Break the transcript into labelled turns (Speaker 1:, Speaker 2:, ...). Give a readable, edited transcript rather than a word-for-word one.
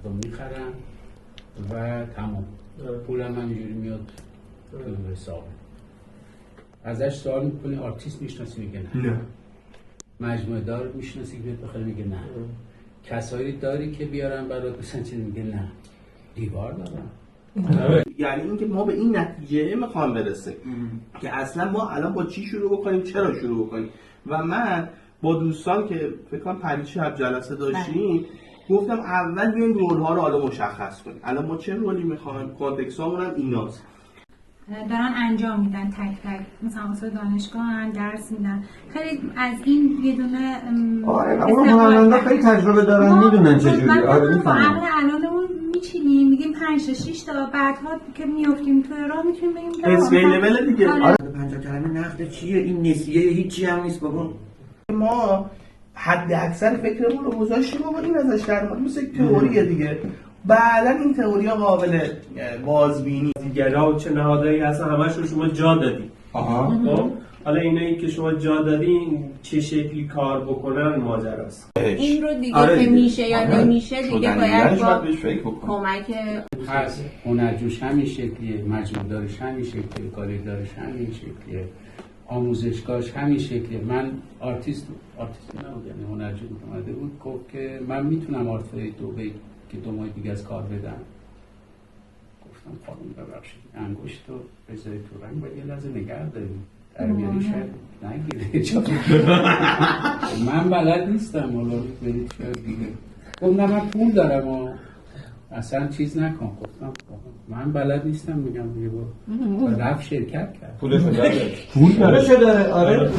Speaker 1: تا میخرم و تمام. پولم همینجوری میاد تو حساب. ازش سوال میکنی آرتیست میشناسی؟ میگه نه. مجموعه دار میشناسی که بیاد بخواد؟ میگه نه. کسایی داری که بیارن برات مثلا چیزی؟ میگه نه. دیوار دارم.
Speaker 2: یعنی اینکه ما به این نتیجه میخوام برسیم که اصلا ما الان با چی شروع بکنیم، چرا شروع بکنیم. و من با دوستان که فکر کنم پریشب جلسه داشتیم گفتم اول بیایم رول ها رو حالا مشخص کنیم. الان ما چه رولی میخوایم، کانتکست هامون هم ایناست.
Speaker 3: دارن انجام میدن تک تک، مثلا واسه دانشگاه درس میدن. خیلی از این یه دونه
Speaker 4: آره اون هنرمندا خیلی تجربه دارن، میدونن چجوری. آره میفهمن.
Speaker 3: الانمون میچینیم میگیم 5 تا 6 تا، بعدها که میافتیم تو راه میتونیم بگیم
Speaker 2: اسکیلبل دیگه.
Speaker 4: آره 50 کلمه نقد چیه؟ این نسیه هیچی هم نیست بابا.
Speaker 2: ما حد اکثر فکرمون رو گذاشتیم و این ازش در مورد مثل تئوریه دیگه. بعدا این تئوری ها قابل بازبینی.
Speaker 5: دیگرها چه نهادهایی هستن همشون شما جا دادی. خب حالا اینایی که شما جا دادین چه شکلی کار بکنن ماجراست.
Speaker 6: این رو دیگه که میشه یا نمیشه دیگه باید با کمک
Speaker 1: هست. هنرجوش همین شکلیه، مجموع دارش همین شکلیه، کالج دارش همین شکلیه، آموزشگاهش همین شکلیه. من آرتیست نبود، یعنی هنرجو اومده بود گفت که من میتونم آرت فری دبی که 2 ماه دیگه از کار بدم. گفتم خانم ببخشید انگشت رو بذارید تو رنگ و یه لحظه نگه داریم در میاری شاید نگیره. من بلد نیستم، حالا برید شاید دیگه. گفت نه من پول دارم و اصلا چیز نکن. گفتم من بلد نیستم. میگم دیگه با رفت شرکت کرد.
Speaker 4: پولشو داره. آره